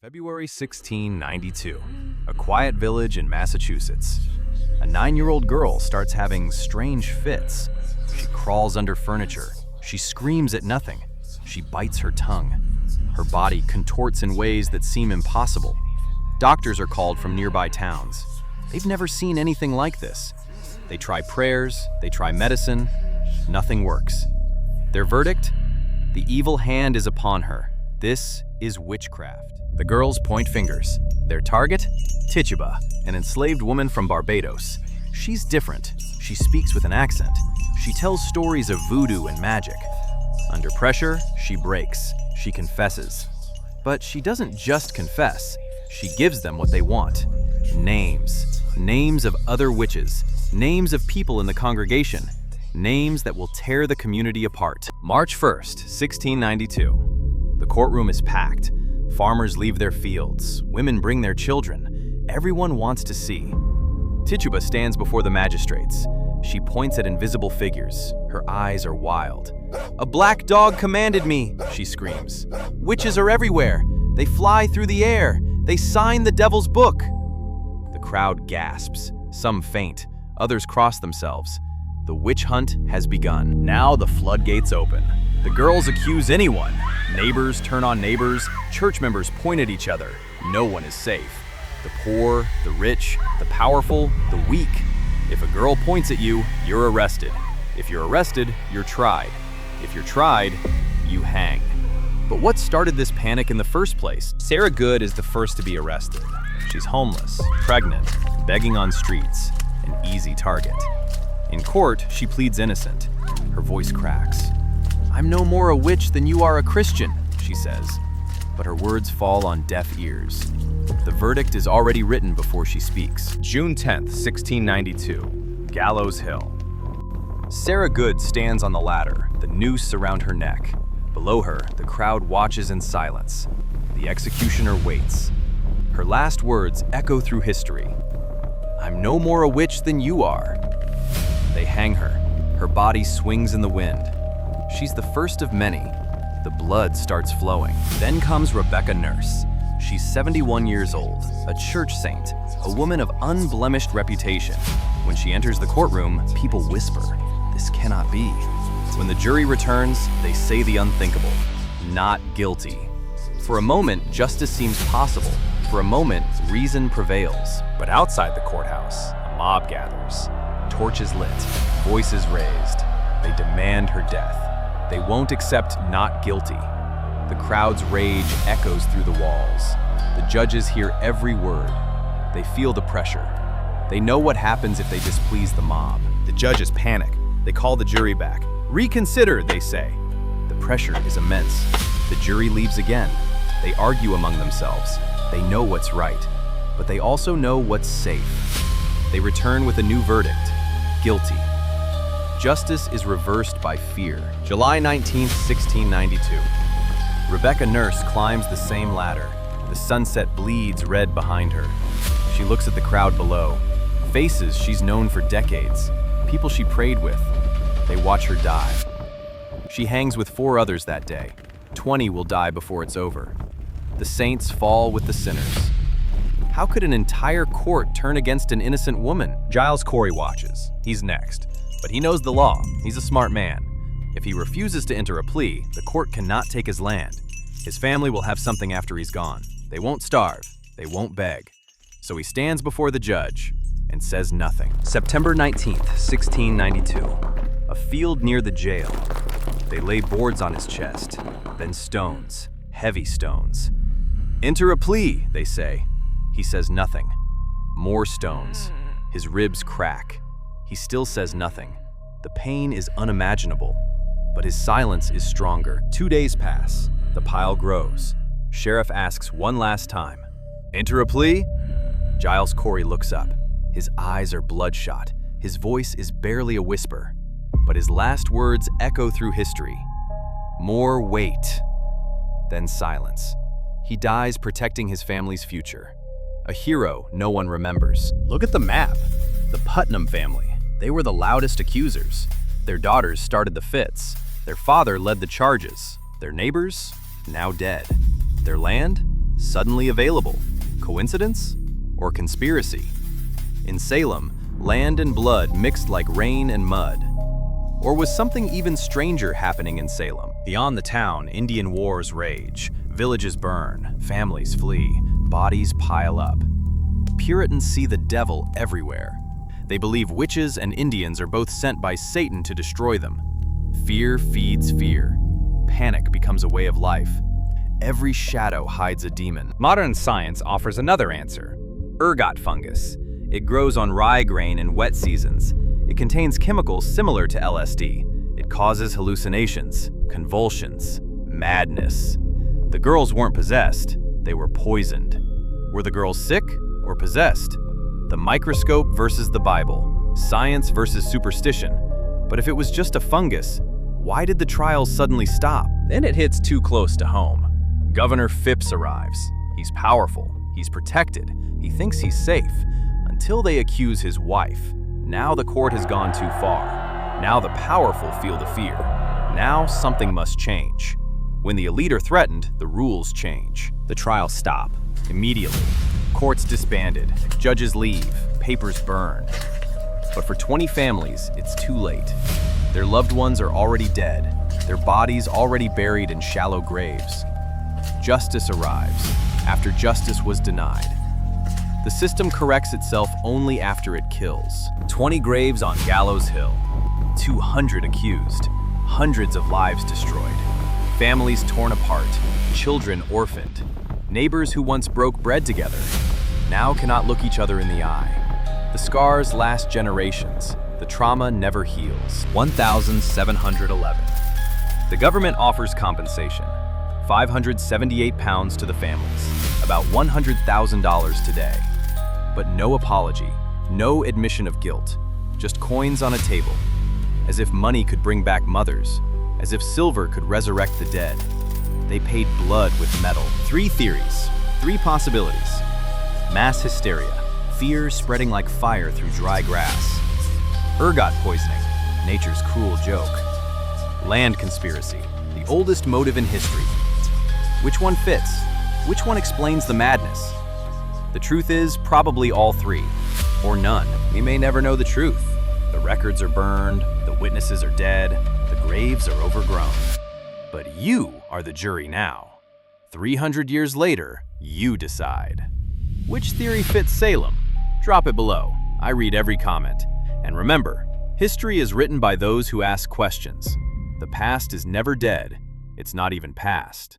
February 1692, a quiet village in Massachusetts. A 9-year-old girl starts having strange fits. She crawls under furniture. She screams at nothing. She bites her tongue. Her body contorts in ways that seem impossible. Doctors are called from nearby towns. They've never seen anything like this. They try prayers, they try medicine. Nothing works. Their verdict? The evil hand is upon her. This is witchcraft. The girls point fingers. Their target? Tituba, an enslaved woman from Barbados. She's different. She speaks with an accent. She tells stories of voodoo and magic. Under pressure, she breaks. She confesses. But she doesn't just confess. She gives them what they want. Names. Names of other witches. Names of people in the congregation. Names that will tear the community apart. March 1st, 1692. The courtroom is packed. Farmers leave their fields. Women bring their children. Everyone wants to see. Tituba stands before the magistrates. She points at invisible figures. Her eyes are wild. "A black dog commanded me," she screams. "Witches are everywhere. They fly through the air. They sign the devil's book." The crowd gasps. Some faint. Others cross themselves. The witch hunt has begun. Now the floodgates open. The girls accuse anyone. Neighbors turn on neighbors. Church members point at each other. No one is safe. The poor, the rich, the powerful, the weak. If a girl points at you, you're arrested. If you're arrested, you're tried. If you're tried, you hang. But what started this panic in the first place? Sarah Good is the first to be arrested. She's homeless, pregnant, begging on streets, an easy target. In court, she pleads innocent. Her voice cracks. "I'm no more a witch than you are a Christian," she says. But her words fall on deaf ears. The verdict is already written before she speaks. June 10th, 1692, Gallows Hill. Sarah Good stands on the ladder, the noose around her neck. Below her, the crowd watches in silence. The executioner waits. Her last words echo through history. "I'm no more a witch than you are." They hang her. Her body swings in the wind. She's the first of many. The blood starts flowing. Then comes Rebecca Nurse. She's 71 years old, a church saint, a woman of unblemished reputation. When she enters the courtroom, people whisper, "This cannot be." When the jury returns, they say the unthinkable, "Not guilty." For a moment, justice seems possible. For a moment, reason prevails. But outside the courthouse, a mob gathers. Torches lit, voices raised. They demand her death. They won't accept "not guilty." The crowd's rage echoes through the walls. The judges hear every word. They feel the pressure. They know what happens if they displease the mob. The judges panic. They call the jury back. "Reconsider," they say. The pressure is immense. The jury leaves again. They argue among themselves. They know what's right, but they also know what's safe. They return with a new verdict: guilty. Justice is reversed by fear. July 19th, 1692. Rebecca Nurse climbs the same ladder. The sunset bleeds red behind her. She looks at the crowd below. Faces she's known for decades. People she prayed with. They watch her die. She hangs with 4 others that day. 20 will die before it's over. The saints fall with the sinners. How could an entire court turn against an innocent woman? Giles Corey watches. He's next. But he knows the law. He's a smart man. If he refuses to enter a plea, the court cannot take his land. His family will have something after he's gone. They won't starve. They won't beg. So he stands before the judge and says nothing. September 19th, 1692. A field near the jail. They lay boards on his chest, then stones, heavy stones. "Enter a plea," they say. He says nothing. More stones. His ribs crack. He still says nothing. The pain is unimaginable, but his silence is stronger. 2 days pass. The pile grows. Sheriff asks one last time, "Enter a plea?" Giles Corey looks up. His eyes are bloodshot. His voice is barely a whisper, but his last words echo through history. More weight. Then silence. He dies protecting his family's future. A hero no one remembers. Look at the map. The Putnam family. They were the loudest accusers. Their daughters started the fits. Their father led the charges. Their neighbors, now dead. Their land, Suddenly available. Coincidence? Or conspiracy? In Salem, land and blood mixed like rain and mud. Or was something even stranger happening in Salem? Beyond the town, Indian wars rage. Villages burn, families flee, bodies pile up. Puritans see the devil everywhere. They believe witches and Indians are both sent by Satan to destroy them. Fear feeds fear. Panic becomes a way of life. Every shadow hides a demon. Modern science offers another answer. Ergot fungus. It grows on rye grain in wet seasons. It contains chemicals similar to LSD. It causes hallucinations, convulsions, madness. The girls weren't possessed, they were poisoned. Were the girls sick or possessed? The microscope versus the Bible, science versus superstition. But if it was just a fungus, why did the trials suddenly stop? Then it hits too close to home. Governor Phipps arrives. He's powerful, he's protected, he thinks he's safe, until they accuse his wife. Now the court has gone too far. Now the powerful feel the fear. Now something must change. When the elite are threatened, the rules change. The trials stop. Immediately. Courts disbanded. Judges leave. Papers burn. But for 20 families, it's too late. Their loved ones are already dead. Their bodies already buried in shallow graves. Justice arrives, after justice was denied. The system corrects itself only after it kills. 20 graves on Gallows Hill. 200 accused. Hundreds of lives destroyed. Families torn apart. Children orphaned. Neighbors who once broke bread together now cannot look each other in the eye. The scars last generations. The trauma never heals. 1,711. The government offers compensation. £578 to the families, about $100,000 today. But no apology, no admission of guilt, just coins on a table. As if money could bring back mothers, as if silver could resurrect the dead. They paid blood with metal. 3 theories, 3 possibilities. Mass hysteria, fear spreading like fire through dry grass. Ergot poisoning, nature's cruel joke. Land conspiracy, the oldest motive in history. Which one fits? Which one explains the madness? The truth is probably all 3, or none. We may never know the truth. The records are burned, the witnesses are dead, the graves are overgrown. But you are the jury now. 300 years later, you decide. Which theory fits Salem? Drop it below. I read every comment. And remember, history is written by those who ask questions. The past is never dead. It's not even past.